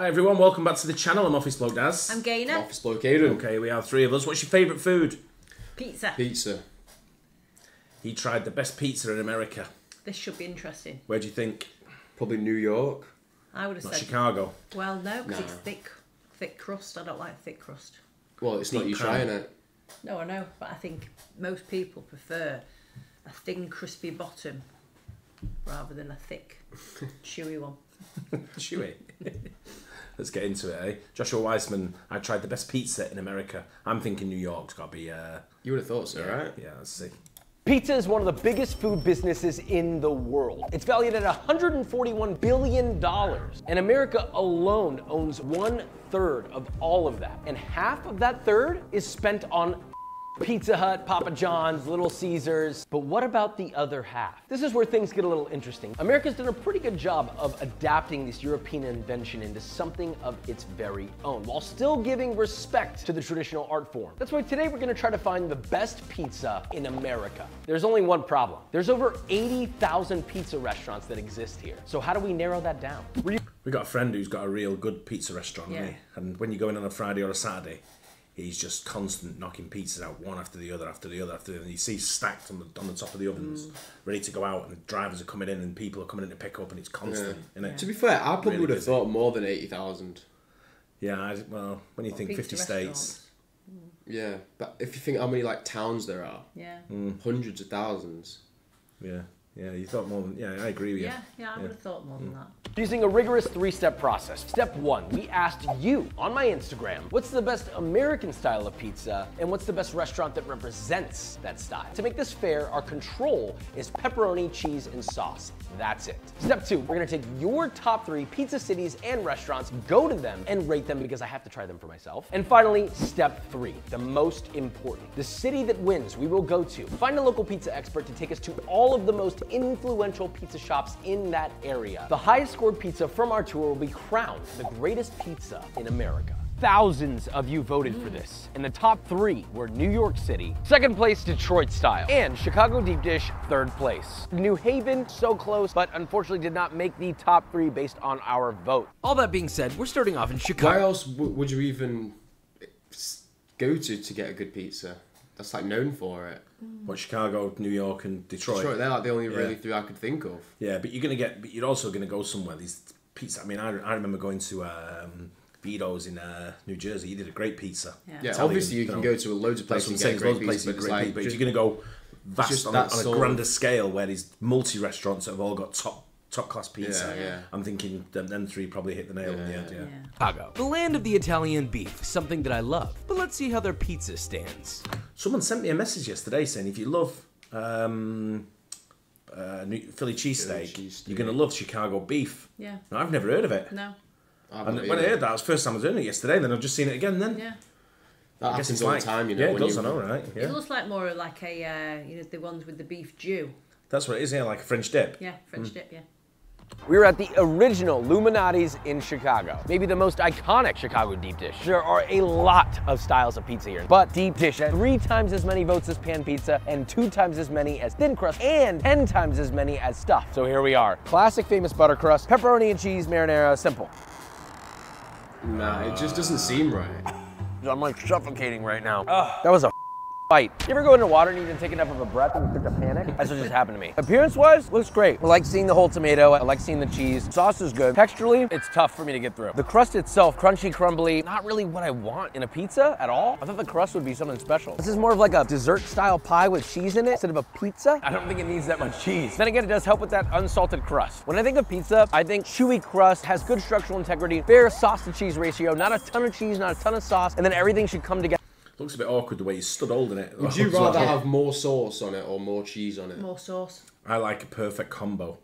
Hi everyone, welcome back to the channel. I'm Office Bloke Daz. I'm Gaynor. Office Bloke Aidan. Okay, we have three of us. What's your favourite food? Pizza. Pizza. He tried the best pizza in America. This should be interesting. Where do you think? Probably New York. I would have Not said Chicago. Well, no, because Nah. it's thick crust. I don't like thick crust. Well, it's not you trying it. No, I know, but I think most people prefer a thin, crispy bottom rather than a thick, chewy one. Chewy. Let's get into it, eh? Joshua Weissman, I tried the best pizza in America. I'm thinking New York's got to be... You would have thought so, right? Yeah, let's see. Pizza is one of the biggest food businesses in the world. It's valued at $141 billion. And America alone owns 1/3 of all of that. And half of that third is spent on Pizza Hut, Papa John's, Little Caesars. But what about the other half? This is where things get a little interesting. America's done a pretty good job of adapting this European invention into something of its very own, while still giving respect to the traditional art form. That's why today we're gonna try to find the best pizza in America. There's only one problem. There's over 80,000 pizza restaurants that exist here. So how do we narrow that down? We got a friend who's got a real good pizza restaurant, Yeah. hasn't he? And when you go in on a Friday or a Saturday, he's just constant knocking pizzas out one after the other, after the other, after the other. And you see stacked on the top of the ovens, ready to go out, and drivers are coming in and people are coming in to pick up, and it's constant, isn't it? To be fair, I probably Really would have busy. thought more than 80,000. Yeah, well, when you think pizza 50 restaurants. states, Yeah, but if you think how many like towns there are, Yeah. hundreds of thousands. yeah, you thought more than, yeah, I agree with you. Yeah, I would have thought more than that. Using a rigorous 3-step process. Step 1, we asked you on my Instagram, what's the best American style of pizza and what's the best restaurant that represents that style? To make this fair, our control is pepperoni, cheese, and sauce. That's it. Step 2, we're gonna take your top 3 pizza cities and restaurants, go to them and rate them because I have to try them for myself. And finally, step 3, the most important. The city that wins, we will go to. Find a local pizza expert to take us to all of the most influential pizza shops in that area. The highest scored pizza from our tour will be crowned the greatest pizza in America. Thousands of you voted for this, and the top 3 were New York City, second place Detroit style, and Chicago deep dish, third place. New Haven, so close, but unfortunately did not make the top 3 based on our vote. All that being said, we're starting off in Where Chicago. else would you even go to get a good pizza? That's like known for it. What, Chicago, New York, and Detroit? Detroit, they're like the only really Yeah. 3 I could think of. Yeah, but you're also gonna go somewhere. These pizza. I mean, I remember going to Vito's in New Jersey. He did a great pizza. Yeah. Yeah, Italian, obviously you can go to loads of That's places what I'm and saying. get Loads of great places pizza, are but great it's pizza. But like if you're gonna go vast just on that a sort grander of- scale, where these multi-restaurants that have all got top class pizza, Yeah. I'm thinking them 3 probably hit the nail on the head. Yeah. Chicago, the land of the Italian beef, something that I love. But let's see how their pizza stands. Someone sent me a message yesterday saying if you love Philly cheesesteak, cheesesteak. you're gonna love Chicago beef. Yeah. Now, I've never heard of it. No. And when I heard that, it was the first time I was doing it yesterday, and then I've just seen it again then. Yeah. that I guess happens it's all like, the time, you know. yeah, it when does, you- I know, right? It Yeah. looks like more like a, the ones with the beef Jew. That's what it is, yeah, like a French dip. Yeah, French dip, yeah. We're at the original Illuminati's in Chicago, maybe the most iconic Chicago deep dish. There are a lot of styles of pizza here, but deep dish has 3 times as many votes as pan pizza and 2 times as many as thin crust and 10 times as many as stuffed. So here we are. Classic famous butter crust, pepperoni and cheese, marinara, simple. Nah, it just doesn't seem right. I'm like suffocating right now. That was a fight. You ever go into water and you didn't take enough of a breath and you start to panic? That's what just happened to me. Appearance-wise, looks great. I like seeing the whole tomato. I like seeing the cheese. Sauce is good. Texturally, it's tough for me to get through. The crust itself, crunchy, crumbly, not really what I want in a pizza at all. I thought the crust would be something special. This is more of like a dessert-style pie with cheese in it instead of a pizza. I don't think it needs that much cheese. Then again, it does help with that unsalted crust. When I think of pizza, I think chewy crust, has good structural integrity, fair sauce to cheese ratio, not a ton of cheese, not a ton of sauce, and then everything should come together. Looks a bit awkward the way you stood holding it. Would you rather have more sauce on it or more cheese on it? More sauce. I like a perfect combo.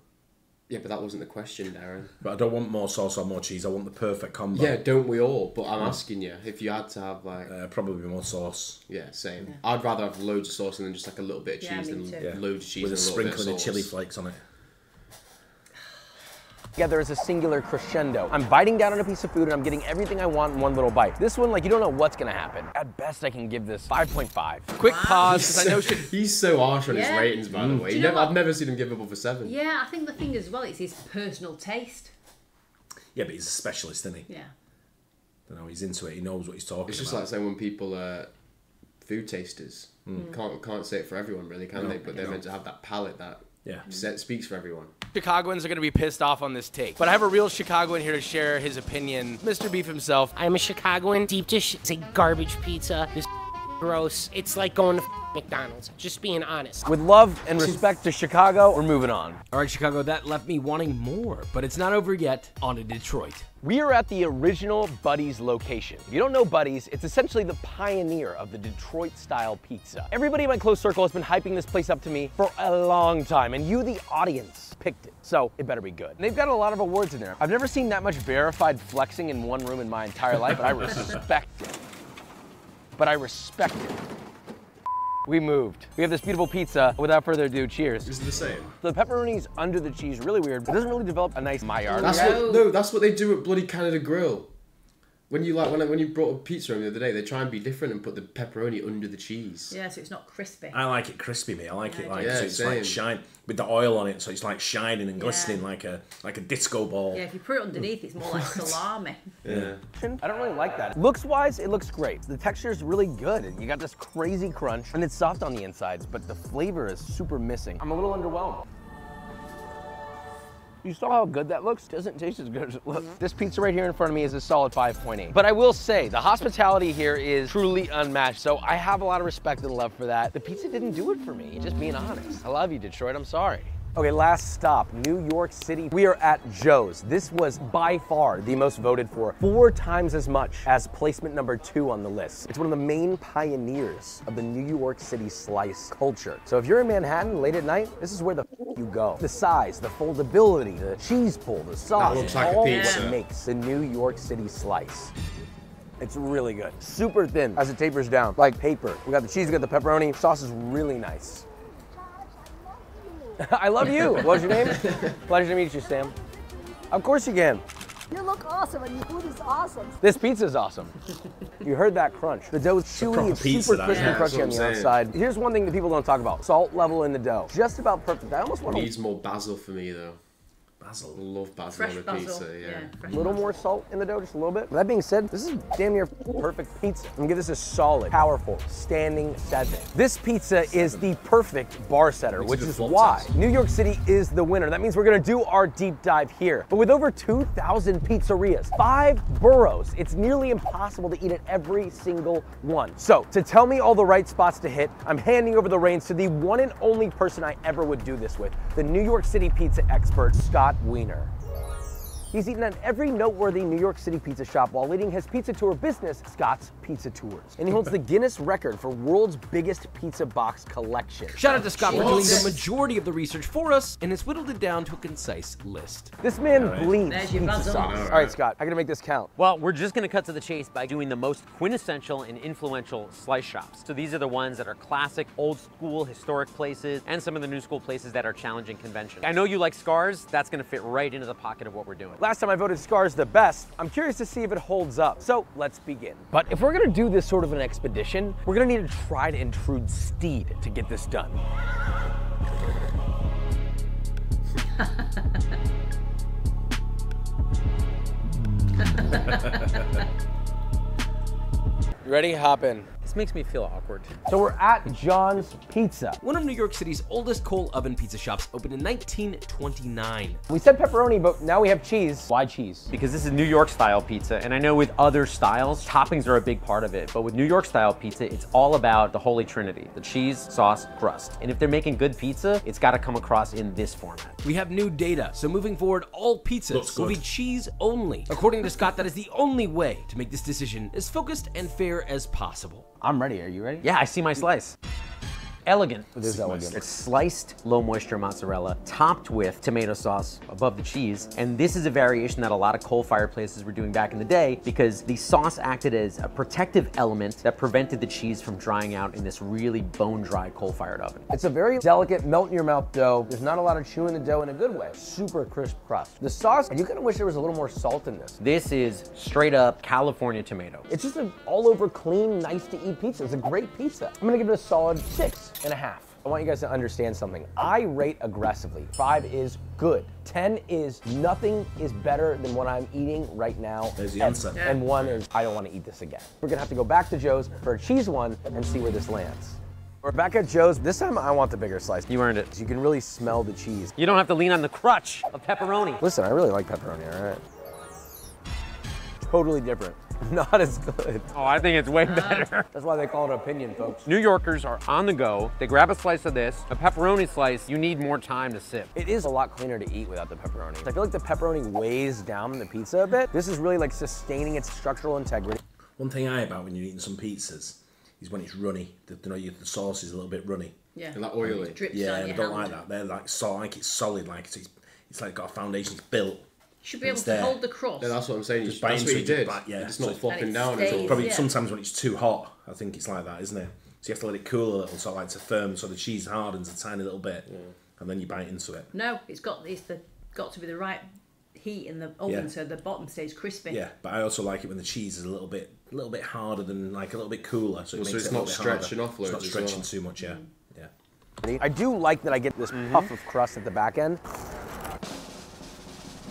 Yeah, but that wasn't the question, Darren. But I don't want more sauce or more cheese. I want the perfect combo. Yeah, don't we all? But I'm asking you, if you had to have like... Probably more sauce. yeah, same. I'd rather have loads of sauce and then just like a little bit of Yeah, cheese me than too. loads of cheese With a and a little bit sprinkling of of chili sauce. flakes on it. Together as a singular crescendo. I'm biting down on a piece of food and I'm getting everything I want in one little bite. This one, like, you don't know what's gonna happen. At best, I can give this 5.5. Quick pause, because I know He's so harsh on his Yeah. ratings, by the way. Do you know what? I've never seen him give above a 7. Yeah, I think the thing as well is his personal taste. Yeah, but he's a specialist, isn't he? Yeah. You know, he's into it. He knows what he's talking about. It's just like saying when people are food tasters, can't say it for everyone really, can they? But they're meant to have that palate that speaks for everyone. Chicagoans are going to be pissed off on this take, but I have a real Chicagoan here to share his opinion. Mr. Beef himself. I'm a Chicagoan. Deep dish is a garbage pizza. This gross. It's like going to McDonald's. Just being honest. With love and respect to Chicago, we're moving on. All right, Chicago, that left me wanting more, but it's not over yet. On to Detroit. We are at the original Buddy's location. If you don't know Buddy's, it's essentially the pioneer of the Detroit-style pizza. Everybody in my close circle has been hyping this place up to me for a long time, and you, the audience, picked it. So it better be good. And they've got a lot of awards in there. I've never seen that much verified flexing in one room in my entire life, but I respect it. We moved. We have this beautiful pizza. Without further ado, cheers. Is it the same? The pepperoni's under the cheese, really weird. It doesn't really develop a nice Maillard. That's what they do at bloody Canada Grill. When you when you brought a pizza home the other day, they try and be different and put the pepperoni under the cheese. Yeah, so it's not crispy. I like it crispy, mate. I like it like Yeah, so it's same. like shine with the oil on it, so it's like shining and glistening like a disco ball. Yeah, if you put it underneath, it's more like salami. Yeah. I don't really like that. Looks-wise, it looks great. The texture is really good. You got this crazy crunch, and it's soft on the insides, but the flavor is super missing. I'm a little underwhelmed. You saw how good that looks? Doesn't taste as good as it looks. This pizza right here in front of me is a solid 5.8. But I will say, the hospitality here is truly unmatched, so I have a lot of respect and love for that. The pizza didn't do it for me, just being honest. I love you, Detroit, I'm sorry. Okay, last stop, New York City. We are at Joe's. This was by far the most voted for, 4 times as much as placement number 2 on the list. It's one of the main pioneers of the New York City slice culture. So if you're in Manhattan late at night, this is where the you go. The size, the foldability, the cheese pull, the sauce, looks like a all pizza. what makes the New York City slice. It's really good. Super thin as it tapers down, like paper. We got the cheese, we got the pepperoni. Sauce is really nice. I love you. What's your name? Pleasure to meet you, Sam. Of course you can. You look awesome and your food is awesome. This pizza's awesome. You heard that crunch. The dough's chewy, it's pizza, super that, crispy and yeah, that's crunchy what on the I'm saying. outside. Here's one thing that people don't talk about. Salt level in the dough. Just about perfect. I almost want Needs more basil for me though. Basil. I love basil Fresh on a basil. pizza, yeah. fresh a little basil. more salt in the dough, just a little bit. That being said, this is damn near perfect pizza. I'm gonna give this a solid, powerful, standing 7. This pizza is the perfect bar setter, which is why New York City is the winner. That means we're gonna do our deep dive here. But with over 2,000 pizzerias, 5 boroughs, it's nearly impossible to eat at every single one. So to tell me all the right spots to hit, I'm handing over the reins to the one and only person I ever would do this with, the New York City pizza expert, Scott Wiener. He's eaten at every noteworthy New York City pizza shop while leading his pizza tour business, Scott's Pizza Tours. And he holds the Guinness record for world's biggest pizza box collection. Shout out to Scott for doing the majority of the research for us and has whittled it down to a concise list. This man bleeds There's your pizza basil. sauce. All right, Scott, I gotta make this count. Well, we're just gonna cut to the chase by doing the most quintessential and influential slice shops. So these are the ones that are classic, old school, historic places, and some of the new school places that are challenging convention. I know you like Scars, that's gonna fit right into the pocket of what we're doing. Last time I voted Scars the best, I'm curious to see if it holds up. So let's begin. But if we're gonna do this sort of an expedition, we're gonna need a tried and true steed to get this done. You ready? Hop in. This makes me feel awkward. So we're at John's Pizza. One of New York City's oldest coal oven pizza shops opened in 1929. We said pepperoni, but now we have cheese. Why cheese? Because this is New York style pizza, and I know with other styles, toppings are a big part of it, but with New York style pizza, it's all about the holy trinity, the cheese, sauce, crust. And if they're making good pizza, it's gotta come across in this format. We have new data, so moving forward, all pizzas will be cheese only. According to Scott, that is the only way to make this decision as focused and fair as possible. I'm ready. Are you ready? Yeah, I see my slice. Elegant. It is elegant. It's sliced low moisture mozzarella topped with tomato sauce above the cheese. And this is a variation that a lot of coal-fired places were doing back in the day because the sauce acted as a protective element that prevented the cheese from drying out in this really bone-dry coal-fired oven. It's a very delicate, melt-in-your-mouth dough. There's not a lot of chew in the dough in a good way. Super crisp crust. The sauce, you kind of wish there was a little more salt in this. This is straight up California tomato. It's just an all-over clean, nice-to-eat pizza. It's a great pizza. I'm gonna give it a solid 6.5. I want you guys to understand something. I rate aggressively. 5 is good. 10 is nothing is better than what I'm eating right now. There's the answer. And 1 is I don't want to eat this again. We're gonna have to go back to Joe's for a cheese one and see where this lands. We're back at Joe's. This time I want the bigger slice. You earned it. You can really smell the cheese. You don't have to lean on the crutch of pepperoni. Listen, I really like pepperoni, all right? Totally different. Not as good. Oh, I think it's way better. That's why they call it opinion, folks. New Yorkers are on the go. They grab a slice of this, a pepperoni slice, you need more time to sip. It is a lot cleaner to eat without the pepperoni. I feel like the pepperoni weighs down the pizza a bit. This is really like sustaining its structural integrity. One thing I about when you're eating some pizzas is when it's runny. The sauce is a little bit runny. Yeah. And like oily. Yeah, I don't like that. They're like it's solid, like it's like got a foundation, it's built. You should be able to hold the crust. Yeah, that's what I'm saying. Just That's what you did. Yeah. It's not So flopping down stays, at all. Probably sometimes when it's too hot, I think it's like that, isn't it? So you have to let it cool a little, so like to firm, so the cheese hardens a tiny little bit, and then you bite into it. No, it's got to be the right heat in the oven, so the bottom stays crispy. Yeah, but I also like it when the cheese is a little bit harder than like a little bit cooler, so it makes it's it a not little bit stretching harder. off loads It's not as stretching well. too much. Yeah, yeah. I do like that I get this puff of crust at the back end.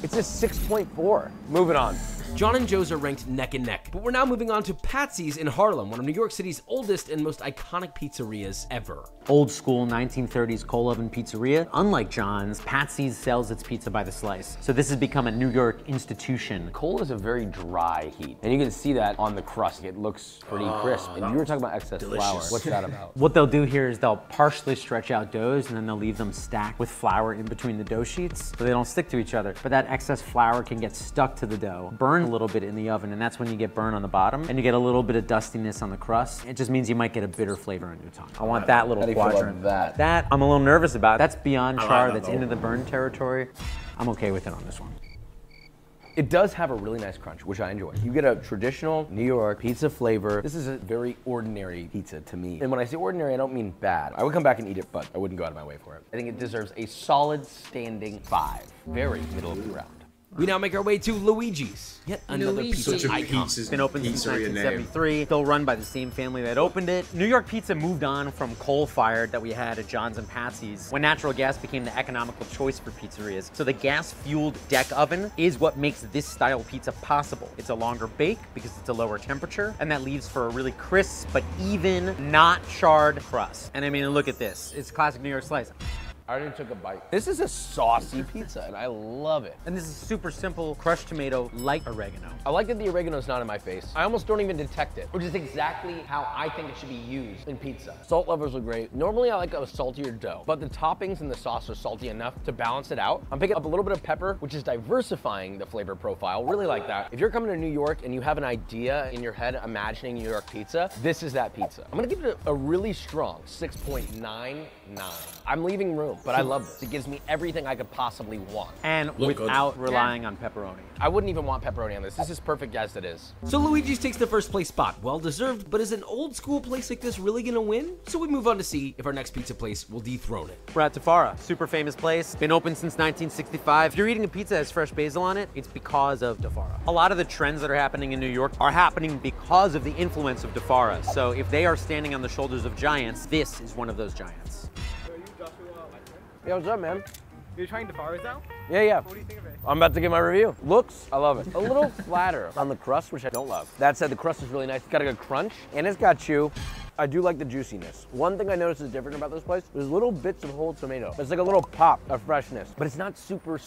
It's a 6.4. Moving on. John and Joe's are ranked neck and neck, but we're now moving on to Patsy's in Harlem, one of New York City's oldest and most iconic pizzerias ever. Old school 1930s coal oven pizzeria. Unlike John's, Patsy's sells its pizza by the slice. So this has become a New York institution. Coal is a very dry heat, and you can see that on the crust. It looks pretty crisp. And you were talking about excess flour. What's that about? What they'll do here is they'll partially stretch out doughs and then they'll leave them stacked with flour in between the dough sheets so they don't stick to each other. But that excess flour can get stuck to the dough, burn a little bit in the oven, and that's when you get burn on the bottom and you get a little bit of dustiness on the crust. It just means you might get a bitter flavor on your tongue. I want that little quadrant. That I'm a little nervous about. That's beyond char, that's into the burn territory. I'm okay with it on this one. It does have a really nice crunch, which I enjoy. You get a traditional New York pizza flavor. This is a very ordinary pizza to me. And when I say ordinary, I don't mean bad. I would come back and eat it, but I wouldn't go out of my way for it. I think it deserves a solid standing 5. Very middle of the ground. We now make our way to Luigi's, yet another pizza Such a icon. pizza's Been open since pizzeria name. 1973. Still run by the same family that opened it. New York pizza moved on from coal-fired that we had at John's and Patsy's when natural gas became the economical choice for pizzerias. So the gas-fueled deck oven is what makes this style pizza possible. It's a longer bake because it's a lower temperature, and that leaves for a really crisp but even, not charred crust. And I mean, look at this. It's classic New York slice. I already took a bite. This is a saucy pizza, and I love it. And this is super simple crushed tomato, light oregano. I like that the oregano's not in my face. I almost don't even detect it, which is exactly how I think it should be used in pizza. Salt levels are great. Normally I like a saltier dough, but the toppings and the sauce are salty enough to balance it out. I'm picking up a little bit of pepper, which is diversifying the flavor profile. Really like that. If you're coming to New York and you have an idea in your head imagining New York pizza, this is that pizza. I'm gonna give it a really strong 6.99. I'm leaving room, but I love this. It gives me everything I could possibly want. And without relying on pepperoni. I wouldn't even want pepperoni on this. This is perfect as it is. So Luigi's takes the first place spot, well deserved, but is an old school place like this really gonna win? So we move on to see if our next pizza place will dethrone it. We're at Tafara, super famous place, been open since 1965. If you're eating a pizza that has fresh basil on it, it's because of Tafara. A lot of the trends that are happening in New York are happening because of the influence of Tafara. So if they are standing on the shoulders of giants, this is one of those giants. Yo, what's up, man? You're trying Tafara's out? Yeah. What do you think of it? I'm about to give my review. Looks, I love it. A little flatter on the crust, which I don't love. That said, the crust is really nice. It's got a good crunch, and it's got chew. I do like the juiciness. One thing I noticed is different about this place, there's little bits of whole tomato. It's like a little pop of freshness, but it's not super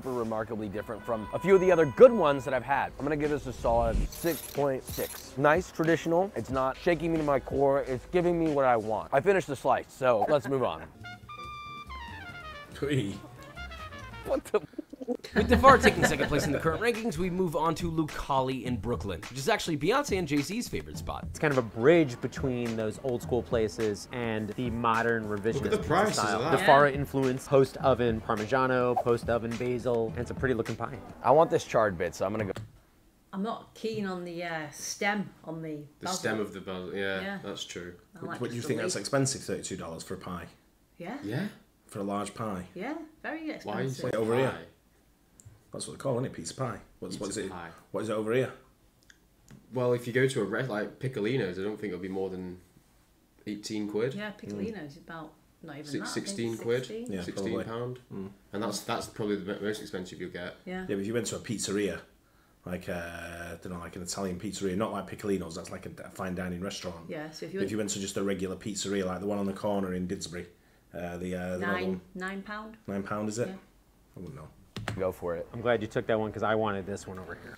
remarkably different from a few of the other good ones that I've had. I'm gonna give this a solid 6.6. Nice, traditional. It's not shaking me to my core. It's giving me what I want. I finished the slice, so let's move on. What the? With Tafara taking second place in the current rankings, we move on to Lucali in Brooklyn, which is actually Beyonce and Jay-Z's favorite spot. It's kind of a bridge between those old school places and the modern revisionist Look at the prices style. of that. Tafara influence, post oven Parmigiano, post oven basil, and it's a pretty looking pie. I want this charred bit, so I'm gonna go. I'm not keen on the stem on the basil. stem of the basil, yeah. That's true. Like What do you think that's expensive, $32 for a pie? Yeah. Yeah? For a large pie? Yeah, very expensive. Why is Wait, it over pie? here? That's what they call it, isn't it? Pizza pie. What is it? Pie. What is it over here? Well, if you go to a like Piccolino's, I don't think it'll be more than 18 quid. Yeah, Piccolino's is about Not even that. 16 quid. 16. Yeah, £16. And that's probably the most expensive you'll get. Yeah. Yeah, but if you went to a pizzeria, like I don't know, like an Italian pizzeria, not like Piccolino's, that's like a fine dining restaurant. Yeah, so if you went to just a regular pizzeria, like the one on the corner in Didsbury, the £9. £9 is it? Yeah. I wouldn't know. Go for it. I'm glad you took that one because I wanted this one over here.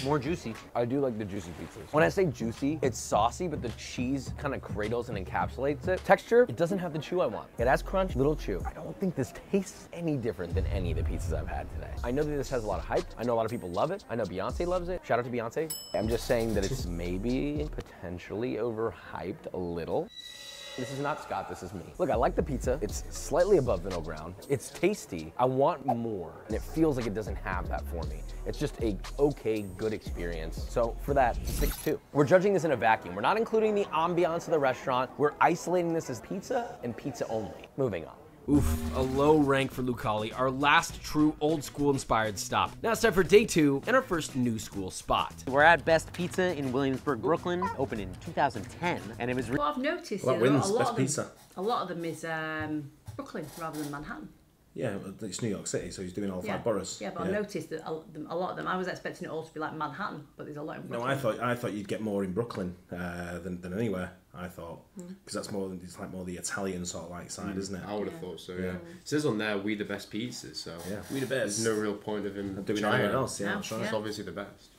More juicy. I do like the juicy pizzas. When I say juicy, it's saucy, but the cheese kind of cradles and encapsulates it. Texture, it doesn't have the chew I want. It has crunch, little chew. I don't think this tastes any different than any of the pizzas I've had today. I know that this has a lot of hype. I know a lot of people love it. I know Beyonce loves it. Shout out to Beyonce. I'm just saying that it's maybe potentially overhyped a little. This is not Scott, this is me. Look, I like the pizza. It's slightly above the middle ground. It's tasty. I want more, and it feels like it doesn't have that for me. It's just a okay, good experience. So for that, 6-2. We're judging this in a vacuum. We're not including the ambiance of the restaurant. We're isolating this as pizza and pizza only. Moving on. Oof, a low rank for Lucali, our last true old school inspired stop. Now it's time for day 2 and our first new school spot. We're at Best Pizza in Williamsburg, Brooklyn, opened in 2010, and it was... What I've noticed Well, is that a wins lot Best of them, Pizza. a lot of them is Brooklyn rather than Manhattan. Yeah, it's New York City, so he's doing all 5 boroughs. Yeah, but I noticed that a lot of them, I was expecting it all to be like Manhattan, but there's a lot in Brooklyn. No, I thought you'd get more in Brooklyn than anywhere. I thought because that's more the Italian sort of like side, isn't it? I would have thought so. Yeah. It says on there, we the best pizzas. So yeah, we the best. There's no real point of him doing trying anything else. Yeah, that's right. It's obviously the best.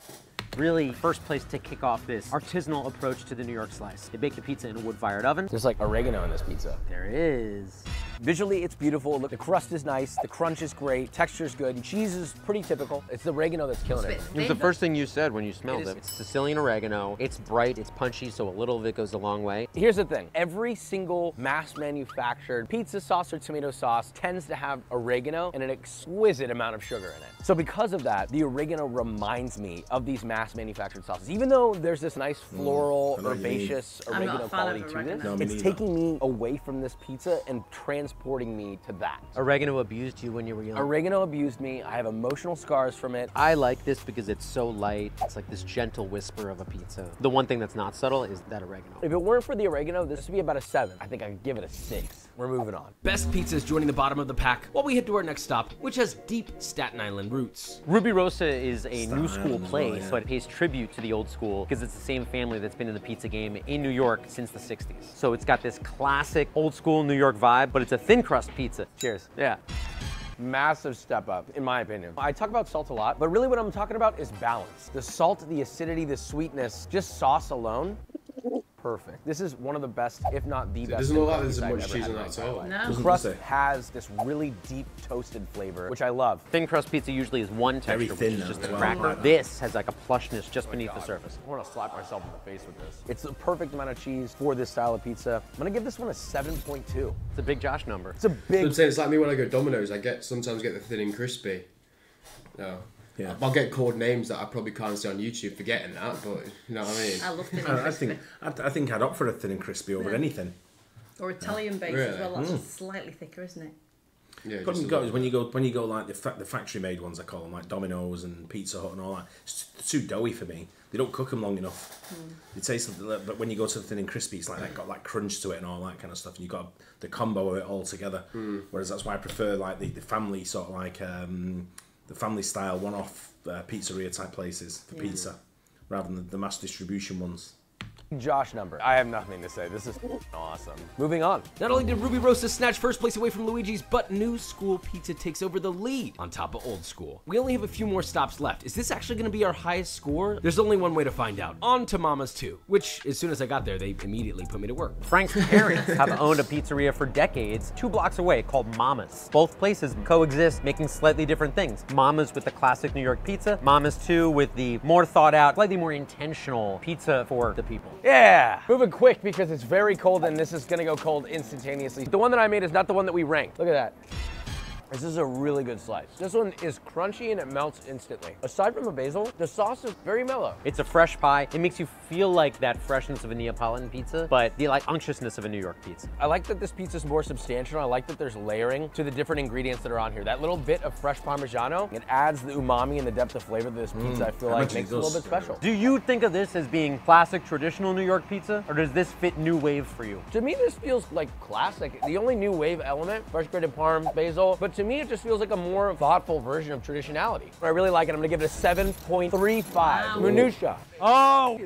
Really, first place to kick off this artisanal approach to the New York slice. They bake the pizza in a wood-fired oven. There's like oregano in this pizza. There is. Visually, it's beautiful. Look, the crust is nice, the crunch is great, texture's good, cheese is pretty typical. It's the oregano that's killing it. It was the first thing you said when you smelled it. It's Sicilian oregano. It's bright, it's punchy, so a little of it goes a long way. Here's the thing. Every single mass-manufactured pizza sauce or tomato sauce tends to have oregano and an exquisite amount of sugar in it. So because of that, the oregano reminds me of these mass-manufactured sauces. Even though there's this nice floral, herbaceous oregano quality to this, it's taking me away from this pizza and transporting me to that. Oregano abused you when you were young. Oregano abused me. I have emotional scars from it. I like this because it's so light. It's like this gentle whisper of a pizza. The one thing that's not subtle is that oregano. If it weren't for the oregano, this would be about a 7. I think I could give it a 6. We're moving on. Best Pizza is joining the bottom of the pack while we head to our next stop, which has deep Staten Island roots. Ruby Rosa is a new school place, but it pays tribute to the old school because it's the same family that's been in the pizza game in New York since the 60s. So it's got this classic old school New York vibe, but it's a thin crust pizza. Cheers. Yeah. Massive step up, in my opinion. I talk about salt a lot, but really what I'm talking about is balance. The salt, the acidity, the sweetness, just sauce alone. Perfect. This is one of the best, if not the best. It doesn't look like there's much cheese in that at all. No. The crust has this really deep toasted flavor, which I love. Thin crust pizza usually is one texture, Very thin which is just a well. cracker. This has like a plushness just beneath the surface. I want to slap myself in the face with this. It's the perfect amount of cheese for this style of pizza. I'm gonna give this one a 7.2. It's a big Josh number. It's a big... I'm saying it's like me when I go Domino's. I sometimes get the thin and crispy. No. Yeah. I'll get called names that I probably can't see on YouTube for getting that, but you know what I mean? I love thin and crispy. I think I'd opt for a thin and crispy over anything. Or Italian based as well. That's just slightly thicker, isn't it? Yeah. Problem is when you go like the factory made ones, I call them, like Domino's and Pizza Hut and all that. It's too doughy for me. They don't cook them long enough. It tastes, but when you go to the thin and crispy, it's like that got like crunch to it and all that kind of stuff. And you got the combo of it all together. Whereas that's why I prefer like the family sort of like the family style one-off pizzeria type places for pizza, rather than the mass distribution ones. Josh number. I have nothing to say. This is awesome. Moving on. Not only did Ruby Rosa snatch first place away from Luigi's, but New School Pizza takes over the lead on top of Old School. We only have a few more stops left. Is this actually going to be our highest score? There's only one way to find out. On to Mama's 2, which as soon as I got there, they immediately put me to work. Frank's parents have owned a pizzeria for decades 2 blocks away called Mama's. Both places coexist, making slightly different things. Mama's with the classic New York pizza, Mama's 2 with the more thought out, slightly more intentional pizza for the people. Yeah, moving quick because it's very cold and this is gonna go cold instantaneously. The one that I made is not the one that we ranked. Look at that. This is a really good slice. This one is crunchy and it melts instantly. Aside from the basil, the sauce is very mellow. It's a fresh pie. It makes you feel like that freshness of a Neapolitan pizza, but the like unctuousness of a New York pizza. I like that this pizza is more substantial. I like that there's layering to the different ingredients that are on here. That little bit of fresh Parmigiano, it adds the umami and the depth of flavor to this pizza. I feel like makes it a little bit special. Do you think of this as being classic, traditional New York pizza, or does this fit new wave for you? To me, this feels like classic. The only new wave element, fresh grated parm, basil, but to me, it just feels like a more thoughtful version of traditionality. I really like it. I'm gonna give it a 7.35. Wow. Minutia. Oh!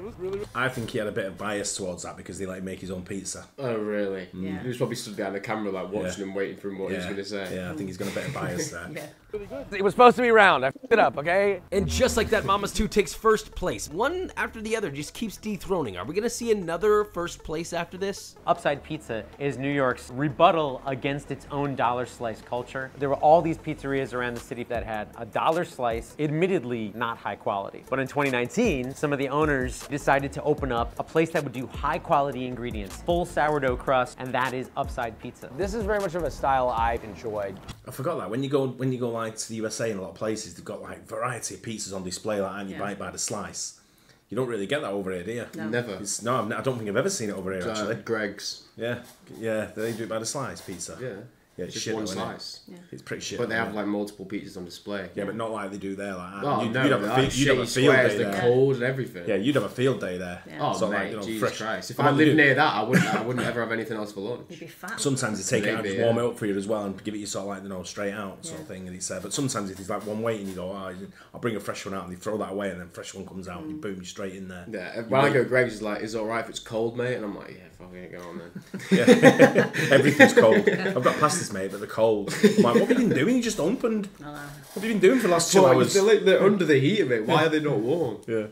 I think he had a bit of bias towards that because they like make his own pizza. Oh, really? Yeah. He was probably stood behind the camera like watching him, waiting for him what he was going to say. Yeah, I think he's got a bit of bias there. It was supposed to be round. I f***ed it up, okay? And just like that, Mama's 2 takes first place. One after the other just keeps dethroning. Are we gonna see another first place after this? Upside Pizza is New York's rebuttal against its own dollar slice culture. There were all these pizzerias around the city that had a dollar slice, admittedly not high quality. But in 2019, some of the owners decided to open up a place that would do high quality ingredients, full sourdough crust, and that is Upside Pizza. This is very much of a style I enjoyed. I forgot that when you go like to the USA in a lot of places, they've got like variety of pizzas on display, like, and you buy it by the slice. You don't really get that over here, do you? No. Never. I don't think I've ever seen it over here actually. Greg's. Yeah, they do it by the slice pizza. Yeah. Yeah, it's just shit one though, slice. Yeah. It's pretty shit. But they have like multiple pizzas on display. Yeah, but not like they do there. Like that. Oh, you'd no, have a field day they're there. cold and everything. Yeah, you'd have a field day there. Yeah. Oh, so, mate, like, Jesus fresh. Christ. If I lived near that, I wouldn't ever have anything else for lunch. You'd be fat. Sometimes they take it out, Maybe, just warm it up for you as well, and give it you sort of like straight out sort of thing. And it's but sometimes if it's like one wait and you go, I'll bring a fresh one out, and you throw that away, and then fresh one comes out, and you boom, you're straight in there. Yeah. When I go, Greg's is like, is it alright if it's cold, mate? And I'm like, yeah, fucking go on then. Yeah. Everything's cold. I've got pastas, mate, but they're cold. I'm like, what have you been doing? You just opened. What have you been doing for the last 2 hours? They're under the heat of it. Why are they not warm? Yeah.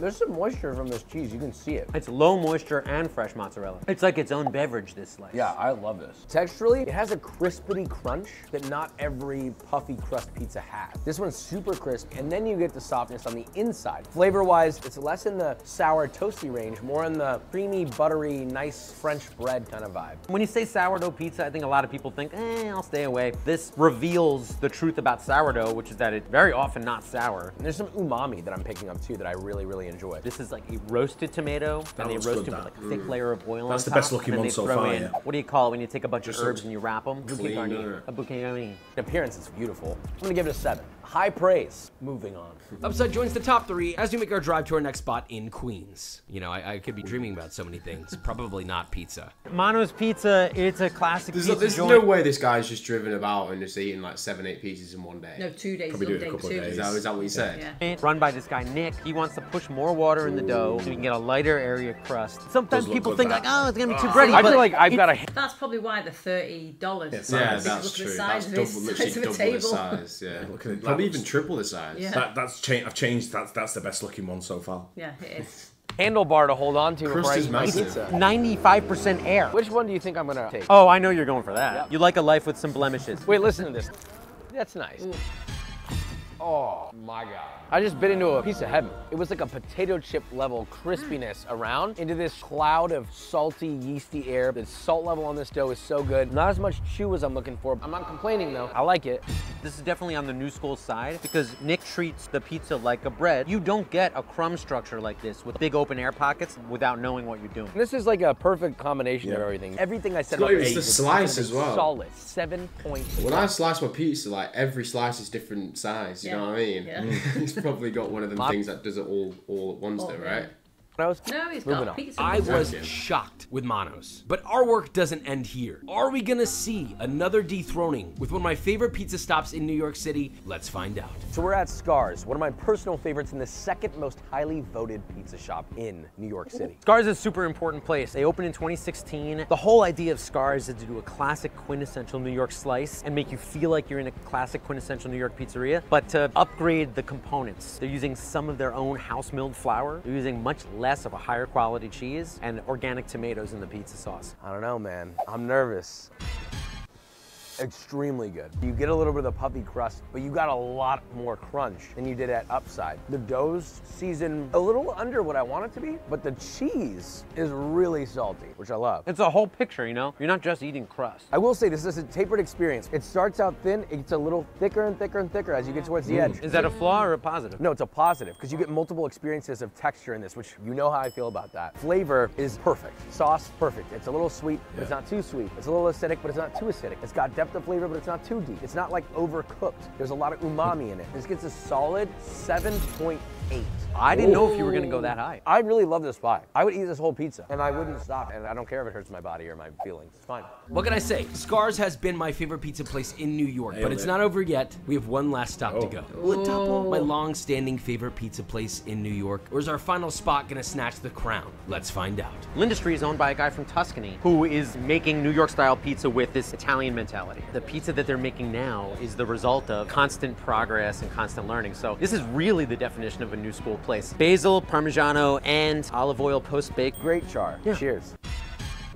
There's some moisture from this cheese. You can see it. It's low moisture and fresh mozzarella. It's like its own beverage, this slice. Yeah, I love this. Texturally, it has a crispity crunch that not every puffy crust pizza has. This one's super crisp, and then you get the softness on the inside. Flavor-wise, it's less in the sour, toasty range, more in the creamy, buttery, nice French bread kind of vibe. When you say sourdough pizza, I think a lot of people think, I'll stay away. This reveals the truth about sourdough, which is that it's very often not sour. And there's some umami that I'm picking up too that I really, really enjoy. This is like a roasted tomato, and they roast it with like a thick layer of oil on top. That's the best looking one so far, yeah. What do you call it when you take a bunch of herbs and you wrap them? Bouquet garni. A bouquet garni. In appearance, it's beautiful. I'm gonna give it a 7. High praise. Moving on. Upside joins the top 3 as we make our drive to our next spot in Queens. You know, I could be dreaming about so many things. Probably not pizza. Mano's Pizza, it's a classic pizza There's joint. no way this guy's just driven about and just eating like 7-8 pieces in one day. No, 2 days. Probably do it a couple of days. Is that what you said? Yeah. Run by this guy, Nick. He wants to push more water in the dough so we can get a lighter area crust. Sometimes Does look people good, think that. like, oh, it's gonna be too bready. I but feel like I've got a... That's probably why the $30. Yeah, Because that's look at the true. size That's of double, this, size literally of a double the table. size. Yeah, Look at it, probably that even looks- triple the size. Yeah. I've changed. That's the best looking one so far. Yeah, it is. handlebar to hold on to before I is eat my massive. pizza. 95% air. Which one do you think I'm gonna take? Oh, I know you're going for that. Yep. You like a life with some blemishes. Wait, listen to this. That's nice. Oh my God. I just bit into a piece of heaven. It was like a potato chip level crispiness around into this cloud of salty, yeasty air. The salt level on this dough is so good. Not as much chew as I'm looking for. I'm not complaining though. I like it. This is definitely on the new school side because Nick treats the pizza like a bread. You don't get a crumb structure like this with big open air pockets without knowing what you're doing. This is like a perfect combination of everything. Everything I said It's about the pizza is slice as well. Solid. 7.8. When I slice my pizza, like every slice is different size. You know what I mean? Yeah. He's probably got one of them things that does it all at once, though, right? No, he's got pizza. I was shocked with Manos. But our work doesn't end here. Are we gonna see another dethroning with one of my favorite pizza stops in New York City? Let's find out. So we're at Scars, one of my personal favorites and the second most highly voted pizza shop in New York City. Scars is a super important place. They opened in 2016. The whole idea of Scars is to do a classic quintessential New York slice and make you feel like you're in a classic quintessential New York pizzeria, but to upgrade the components. They're using some of their own house milled flour. They're using much less of a higher quality cheese and organic tomatoes in the pizza sauce. I don't know, man. I'm nervous. Extremely good. You get a little bit of the puffy crust, but you got a lot more crunch than you did at Upside. The dough's seasoned a little under what I want it to be, but the cheese is really salty, which I love. It's a whole picture, you know? You're not just eating crust. I will say this is a tapered experience. It starts out thin, it gets a little thicker and thicker and thicker as you get towards the edge. Is that a flaw or a positive? No, it's a positive, because you get multiple experiences of texture in this, which you know how I feel about that. Flavor is perfect. Sauce, perfect. It's a little sweet, but it's not too sweet. It's a little acidic, but it's not too acidic. It's got depth of flavor, but it's not too deep. It's not like overcooked. There's a lot of umami in it. This gets a solid 7.8. I didn't know if you were gonna go that high. I really love this pie. I would eat this whole pizza, and I wouldn't stop, and I don't care if it hurts my body or my feelings. It's fine. What can I say? Scars has been my favorite pizza place in New York, but it's not over yet. We have one last stop to go. Will it topple my long-standing favorite pizza place in New York, or is our final spot gonna snatch the crown? Let's find out. L'Industrie is owned by a guy from Tuscany who is making New York style pizza with this Italian mentality. The pizza that they're making now is the result of constant progress and constant learning. So this is really the definition of a new school place. Basil, Parmigiano, and olive oil post-bake. Great char. Yeah. Cheers.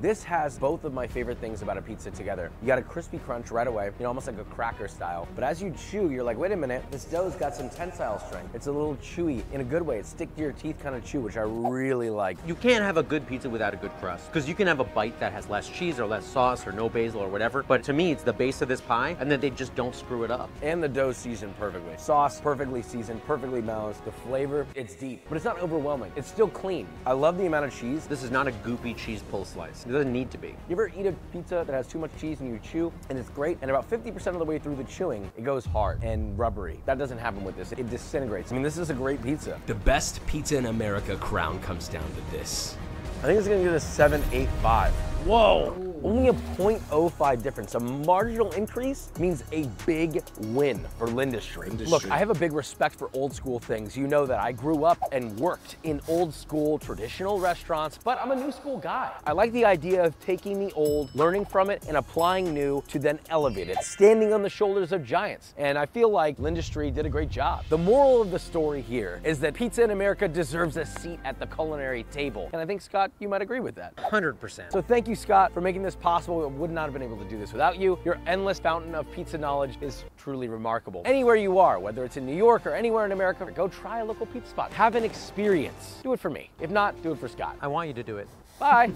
This has both of my favorite things about a pizza together. You got a crispy crunch right away, you know, almost like a cracker style. But as you chew, you're like, wait a minute, this dough's got some tensile strength. It's a little chewy in a good way. It's stick to your teeth kind of chew, which I really like. You can't have a good pizza without a good crust, because you can have a bite that has less cheese or less sauce or no basil or whatever. But to me, it's the base of this pie, and then they just don't screw it up. And the dough's seasoned perfectly. Sauce, perfectly seasoned, perfectly balanced. The flavor, it's deep, but it's not overwhelming. It's still clean. I love the amount of cheese. This is not a goopy cheese pull slice. It doesn't need to be. You ever eat a pizza that has too much cheese and you chew, and it's great, and about 50% of the way through the chewing, it goes hard and rubbery. That doesn't happen with this. It disintegrates. I mean, this is a great pizza. The best pizza in America crown comes down to this. I think it's gonna get a 7.85. Whoa! Only a 0.05 difference. A marginal increase means a big win for L'Industrie. Look, I have a big respect for old school things. You know that I grew up and worked in old school traditional restaurants, but I'm a new school guy. I like the idea of taking the old, learning from it, and applying new to then elevate it, standing on the shoulders of giants. And I feel like L'Industrie did a great job. The moral of the story here is that pizza in America deserves a seat at the culinary table. And I think, Scott, you might agree with that. 100%. So thank you, Scott, for making this possible. I would not have been able to do this without you. Your endless fountain of pizza knowledge is truly remarkable. Anywhere you are, whether it's in New York or anywhere in America, go try a local pizza spot. Have an experience. Do it for me. If not, do it for Scott. I want you to do it. Bye.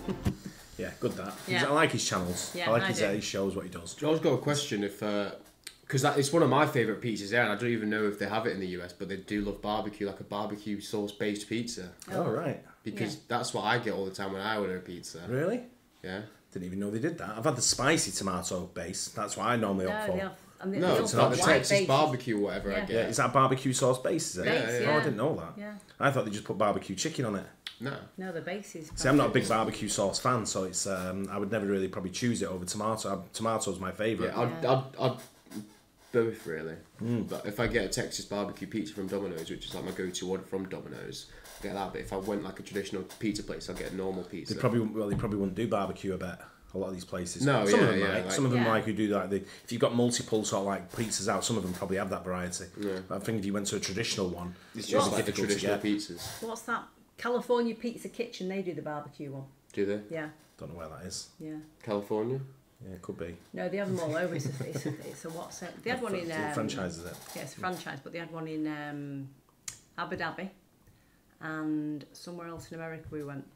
Yeah, good that. Yeah. I like his channels. Yeah, I like I his do. he shows what he does. Joel's got a question if, because it's one of my favourite pizzas there, and I don't even know if they have it in the US, but they do love barbecue, like a barbecue sauce-based pizza. Oh, right. Because that's what I get all the time when I order a pizza. Really? Yeah. Didn't even know they did that. I've had the spicy tomato base. That's what I normally opt for. No, it's not the Texas barbecue or whatever I Yeah, get. is that barbecue sauce base? Is it? Base, Oh, I didn't know that. Yeah. I thought they just put barbecue chicken on it. No, the base is. See, I'm not a big barbecue sauce fan, so it's I would never really probably choose it over tomato. Tomato's my favourite. Yeah, I'd both really. But if I get a Texas barbecue pizza from Domino's, which is like my go-to order from Domino's, I get that. But if I went like a traditional pizza place, I'd get a normal pizza. They probably wouldn't do barbecue, I bet. A lot of these places. No, some yeah, of them yeah, might. like- Some of them like who do like if you've got multiple sort of like pizzas out, some of them probably have that variety. Yeah. But I think if you went to a traditional one, It's just quite like the difficult to traditional get. pizzas. What's that? California Pizza Kitchen. They do the barbecue one. Do they? Yeah. Don't know where that is. Yeah. California? Yeah, it could be. No, they have them all over. It's a what's it? They had one in. Franchise, is it? Yeah, it's a franchise, but they had one in Abu Dhabi, and somewhere else in America we went.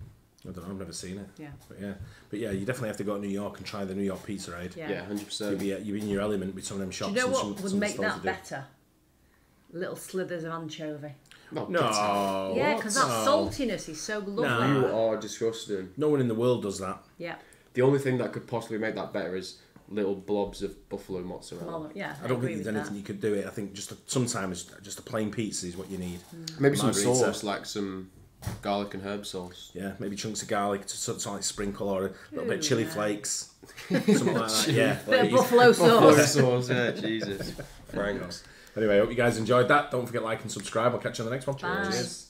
I don't know. I've never seen it. Yeah. But yeah, you definitely have to go to New York and try the New York pizza, right? Yeah. 100%. You'll be in your element with some of them Do shops. you know and what some would of the make stores that they do. better? Little slithers of anchovy. No. Yeah, because that saltiness is so lovely. You are disgusting. No one in the world does that. Yeah. The only thing that could possibly make that better is little blobs of buffalo mozzarella. Well, yeah, I don't agree think there's with anything that. you could do it. I think sometimes just a plain pizza is what you need. Maybe some Margarita. sauce, like some garlic and herb sauce. Yeah, maybe chunks of garlic, something like sprinkle or a little bit of Ooh, chili yeah. flakes, something like that. Yeah, Bit of please. buffalo sauce. sauce, yeah, Jesus. Franks. Anyway, I hope you guys enjoyed that. Don't forget to like and subscribe. I'll catch you on the next one. Bye. Cheers.